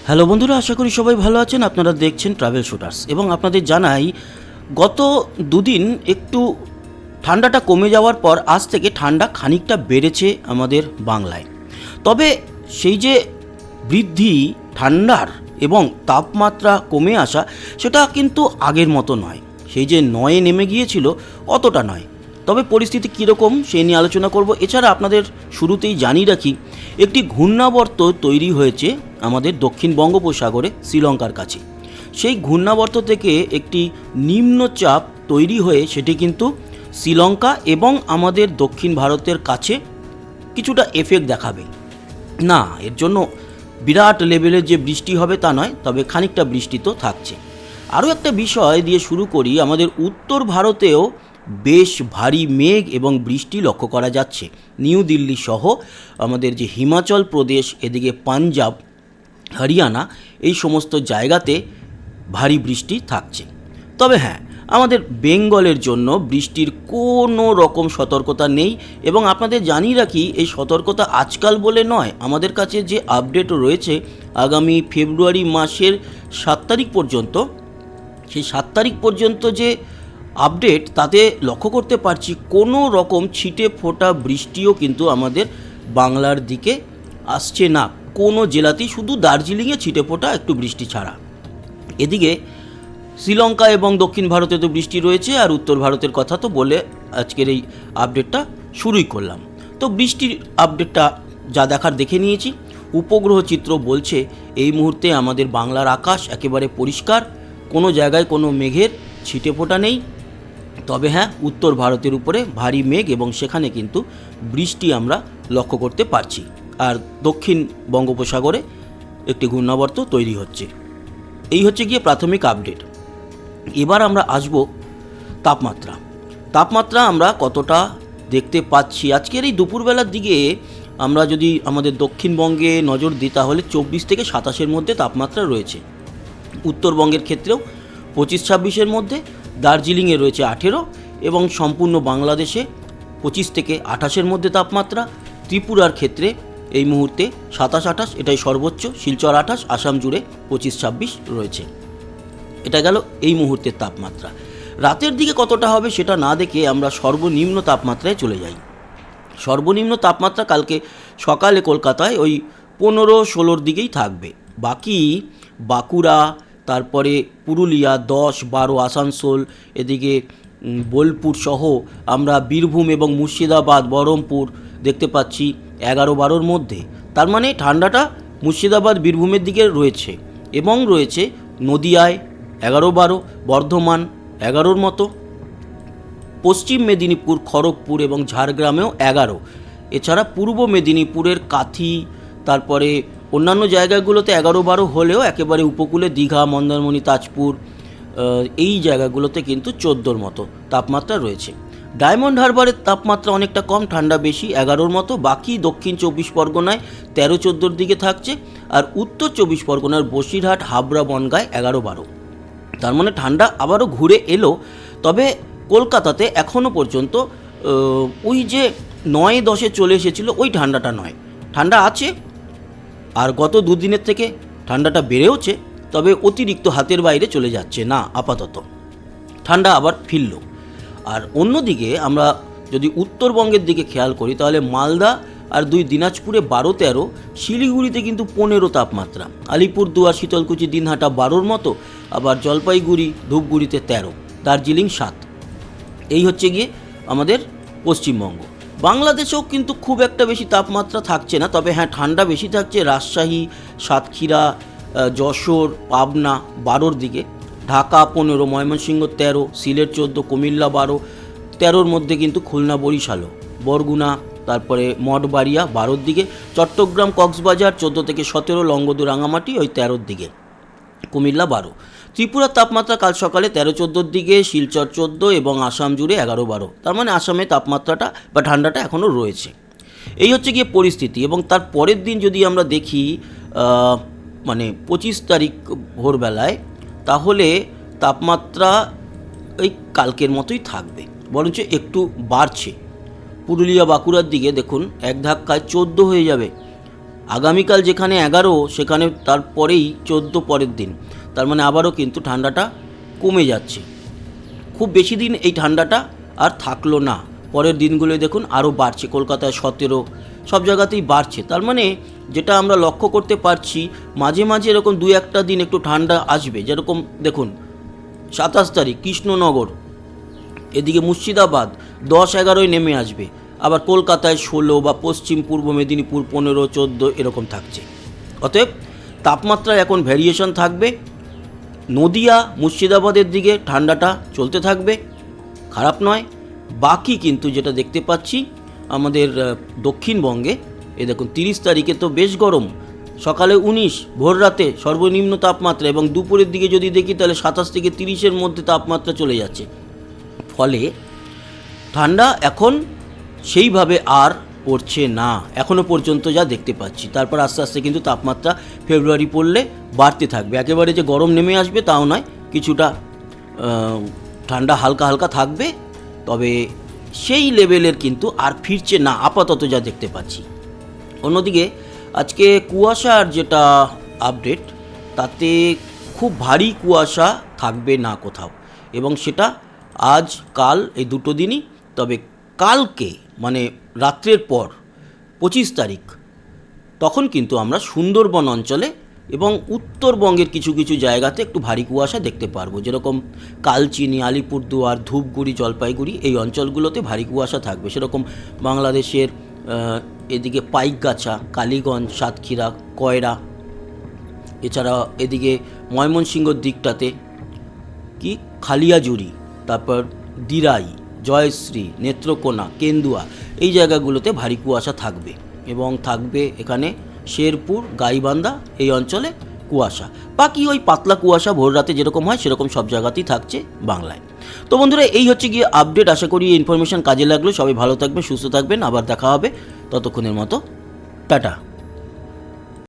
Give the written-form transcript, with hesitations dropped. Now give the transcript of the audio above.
Hello বন্ধুরা, আশা করি সবাই ভালো আছেন। আপনারা দেখছেন ট্রাভেল শুটার্স এবং আপনাদের জানাই গত দুদিন একটু ঠান্ডাটা কমে যাওয়ার পর আজ থেকে ঠান্ডা খানিকটা বেড়েছে আমাদের বাংলায়। তবে সেই যে বৃদ্ধি ঠান্ডার এবং তাপমাত্রা কমে আসা, সেটা কিন্তু আগের মতো নয়। সেই যে নয়ে নেমে গিয়েছিল অতটা নয়। তবে পরিস্থিতি কীরকম সেই নিয়ে আলোচনা করব। এছাড়া আপনাদের শুরুতেই জানিয়ে রাখি, একটি ঘূর্ণাবর্ত তৈরি হয়েছে আমাদের দক্ষিণ বঙ্গোপসাগরে শ্রীলঙ্কার কাছে। সেই ঘূর্ণাবর্ত থেকে একটি নিম্নচাপ তৈরি হয়ে সেটি কিন্তু শ্রীলঙ্কা এবং আমাদের দক্ষিণ ভারতের কাছে কিছুটা এফেক্ট দেখাবে না। এর জন্য বিরাট লেভেলের যে বৃষ্টি হবে তা নয়, তবে খানিকটা বৃষ্টি তো থাকছে। আরও একটা বিষয় দিয়ে শুরু করি। আমাদের উত্তর ভারতেও বেশ ভারী মেঘ এবং বৃষ্টি লক্ষ্য করা যাচ্ছে। নিউ দিল্লি সহ আমাদের যে হিমাচল প্রদেশ, এদিকে পাঞ্জাব, হরিয়ানা, এই সমস্ত জায়গাতে ভারী বৃষ্টি থাকছে। তবে হ্যাঁ, আমাদের বেঙ্গলের জন্য বৃষ্টির কোনো রকম সতর্কতা নেই। এবং আপনাদের জানিয়ে রাখি, এই সতর্কতা আজকাল বলে নয়, আমাদের কাছে যে আপডেট রয়েছে আগামী ফেব্রুয়ারি মাসের 7 তারিখ পর্যন্ত, সেই 7 তারিখ পর্যন্ত যে আপডেট, তাতে লক্ষ্য করতে পারছি কোনো রকম ছিটে ফোটা বৃষ্টিও কিন্তু আমাদের বাংলার দিকে আসছে না কোনো জেলাতেই, শুধু দার্জিলিংয়ে ছিটে ফোটা একটু বৃষ্টি ছাড়া। এদিকে শ্রীলঙ্কা এবং দক্ষিণ ভারতে তো বৃষ্টি রয়েছে, আর উত্তর ভারতের কথা তো বলে আজকের এই আপডেটটা শুরুই করলাম। তো বৃষ্টির আপডেটটা যা দেখার দেখে নিয়েছি। উপগ্রহ চিত্র বলছে এই মুহূর্তে আমাদের বাংলার আকাশ একেবারে পরিষ্কার, কোনো জায়গায় কোনো মেঘের ছিটে ফোটা নেই। তবে হ্যাঁ, উত্তর ভারতের উপরে ভারী মেঘ এবং সেখানে কিন্তু বৃষ্টি আমরা লক্ষ্য করতে পারছি। আর দক্ষিণ বঙ্গোপসাগরে একটি ঘূর্ণাবর্ত তৈরি হচ্ছে। এই হচ্ছে গিয়ে প্রাথমিক আপডেট। এবার আমরা আসব তাপমাত্রা আমরা কতটা দেখতে পাচ্ছি। আজকের এই দুপুরবেলার দিকে আমরা যদি আমাদের দক্ষিণবঙ্গে নজর দিই, তাহলে 24 থেকে 27-এর মধ্যে তাপমাত্রা রয়েছে। উত্তরবঙ্গের ক্ষেত্রেও 25-26-এর মধ্যে, দার্জিলিংয়ে রয়েছে 18, এবং সম্পূর্ণ বাংলাদেশে 25 থেকে 28-এর মধ্যে তাপমাত্রা। ত্রিপুরার ক্ষেত্রে এই মুহূর্তে 27-28, এটাই সর্বোচ্চ। শিলচর 28, আসাম জুড়ে 25-26 রয়েছে। এটা গেল এই মুহূর্তের তাপমাত্রা। রাতের দিকে কতটা হবে সেটা না দেখে আমরা সর্বনিম্ন তাপমাত্রায় চলে যাই। সর্বনিম্ন তাপমাত্রা কালকে সকালে কলকাতায় ওই 15-16-র দিকেই থাকবে। বাকি বাঁকুড়া, তারপরে পুরুলিয়া 10, 12, আসানসোল, এদিকে বোলপুর সহ আমরা বীরভূম এবং মুর্শিদাবাদ, বহরমপুর দেখতে পাচ্ছি 11-12-র মধ্যে। তার মানে ঠান্ডাটা মুর্শিদাবাদ, বীরভূমের দিকে রয়েছে, এবং রয়েছে নদিয়ায় 11-12, বর্ধমান 11-র মতো, পশ্চিম মেদিনীপুর, খড়গপুর এবং ঝাড়গ্রামেও 11। এছাড়া পূর্ব মেদিনীপুরের কাথি, তারপরে অন্যান্য জায়গাগুলোতে 11-12 হলেও একেবারে উপকূলে দীঘা, মন্দারমণি, তাজপুর, এই জায়গাগুলোতে কিন্তু 14-র মতো তাপমাত্রা রয়েছে। ডায়মন্ড হারবারের তাপমাত্রা অনেকটা কম, ঠান্ডা বেশি, 11-র মতো। বাকি দক্ষিণ 24 পরগনায় 13-14-র দিকে থাকছে, আর উত্তর 24 পরগনার বসিরহাট, হাবড়া, বনগাঁয় 11-12। তার মানে ঠান্ডা আবারও ঘুরে এলো। তবে কলকাতাতে এখনও পর্যন্ত ওই যে 9-10-এ চলে এসেছিল ওই ঠান্ডাটা নয়। ঠান্ডা আছে, আর গত দুদিনের থেকে ঠান্ডাটা বেড়েওছে, তবে অতিরিক্ত হাতের বাইরে চলে যাচ্ছে না আপাতত। ঠান্ডা আবার ফিরল। আর অন্যদিকে আমরা যদি উত্তরবঙ্গের দিকে খেয়াল করি, তাহলে মালদা আর 2 দিনাজপুরে 12-13, শিলিগুড়িতে কিন্তু 15 তাপমাত্রা, আলিপুরদুয়ার, শীতলকুচি, দিনহাটা 12-র মতো, আবার জলপাইগুড়ি, ধূপগুড়িতে 13, দার্জিলিং 7। এই হচ্ছে গিয়ে আমাদের পশ্চিমবঙ্গ। বাংলাদেশেও কিন্তু খুব একটা বেশি তাপমাত্রা থাকছে না, তবে হ্যাঁ, ঠান্ডা বেশি থাকছে রাজশাহী, সাতক্ষীরা, যশোর, পাবনা 12-র দিকে, ঢাকা 15, ময়মনসিংহ 13, সিলেট 14, কুমিল্লা 12, 13-র মধ্যে কিন্তু খুলনা, বরিশালও, বরগুনা, তারপরে মঠবাড়িয়া 12-র দিকে, চট্টগ্রাম, কক্সবাজার 14 থেকে 17, লংগদু, রাঙামাটি ওই 13-র দিকে, কুমিল্লা 12। ত্রিপুরার তাপমাত্রা কাল সকালে 13-14-র দিকে, শিলচর 14 এবং আসাম জুড়ে 11-12। তার মানে আসামে তাপমাত্রাটা বা ঠান্ডাটা এখনও রয়েছে। এই হচ্ছে গিয়ে পরিস্থিতি। এবং তার পরের দিন যদি আমরা দেখি, মানে 25 তারিখ ভোরবেলায়, তাহলে তাপমাত্রা এই কালকের মতোই থাকবে, বরঞ্চ একটু বাড়ছে। পুরুলিয়া, বাঁকুড়ার দিকে দেখুন এক ধাক্কায় 14 হয়ে যাবে। আগামীকাল যেখানে 11 সেখানে তারপরেই 14 পরের দিন, তার মানে আবারও কিন্তু ঠান্ডাটা কমে যাচ্ছে। খুব বেশি দিন এই ঠান্ডাটা আর থাকলো না, পরের দিনগুলোয় দেখুন আরও বাড়ছে, কলকাতায় 17, সব জায়গাতেই বাড়ছে। তার মানে যেটা আমরা লক্ষ্য করতে পারছি, মাঝে মাঝে এরকম 2-1টা দিন একটু ঠান্ডা আসবে। যেরকম দেখুন 27 তারিখ কৃষ্ণনগর, এদিকে মুর্শিদাবাদ 10-11 নেমে আসবে, আবার কলকাতায় 16 বা পশ্চিম পূর্ব মেদিনীপুর 15-14 এরকম থাকছে। অতএব তাপমাত্রায় এখন ভ্যারিয়েশন থাকবে। নদিয়া মুর্শিদাবাদের দিকে ঠান্ডাটা চলতে থাকবে, খারাপ নয়। বাকি কিন্তু যেটা দেখতে পাচ্ছি আমাদের দক্ষিণবঙ্গে, এ দেখুন 30 তারিখে তো বেশ গরম, সকালে 19, ভোর রাতে সর্বনিম্ন তাপমাত্রা, এবং দুপুরের দিকে যদি দেখি তাহলে 27 থেকে 30-এর মধ্যে তাপমাত্রা চলে যাচ্ছে। ফলে ঠান্ডা এখন সেইভাবে আর পড়ছে না এখনও পর্যন্ত যা দেখতে পাচ্ছি। তারপর আস্তে আস্তে কিন্তু তাপমাত্রা ফেব্রুয়ারি পড়লে বাড়তে থাকবে। একেবারে যে গরম নেমে আসবে তাও নয়, কিছুটা ঠান্ডা হালকা হালকা থাকবে, তবে সেই লেভেলের কিন্তু আর ফিরছে না আপাতত যা দেখতে পাচ্ছি। অন্যদিকে আজকে কুয়াশার যেটা আপডেট, তাতে খুব ভারী কুয়াশা থাকবে না কোথাও, এবং সেটা আজ কাল এই দুটো দিনই। তবে কালকে মানে রাত্রের পর 25 তারিখ, তখন কিন্তু আমরা সুন্দরবন অঞ্চলে এবং উত্তরবঙ্গের কিছু কিছু জায়গাতে একটু ভারী কুয়াশা দেখতে পারবো। যেরকম কালচিনি, আলিপুরদুয়ার, ধূপগুড়ি, জলপাইগুড়ি এই অঞ্চলগুলোতে ভারী কুয়াশা থাকবে। সেরকম বাংলাদেশের এদিকে পাইকগাছা, কালীগঞ্জ, সাতক্ষীরা, কয়রা, এছাড়া এদিকে ময়মনসিংহর দিকটাতে কি খালিয়াজুড়ি, তারপর দিরাই, জয়শ্রী, নেত্রকোনা, কেন্দুয়া, এই জায়গাগুলোতে ভারী কুয়াশা থাকবে। এবং থাকবে এখানে শেরপুর, গাইবান্ধা এই অঞ্চলে কুয়াশা। বাকি ওই পাতলা কুয়াশা ভোর রাতে যেরকম হয় সেরকম সব জায়গাতেই থাকছে বাংলায়। তো বন্ধুরা, এই হচ্ছে গিয়ে আপডেট। আশা করি এই ইনফরমেশন কাজে লাগলো। সবাই ভালো থাকবেন, সুস্থ থাকবেন, আবার দেখা হবে। ততক্ষণের মতো টাটা।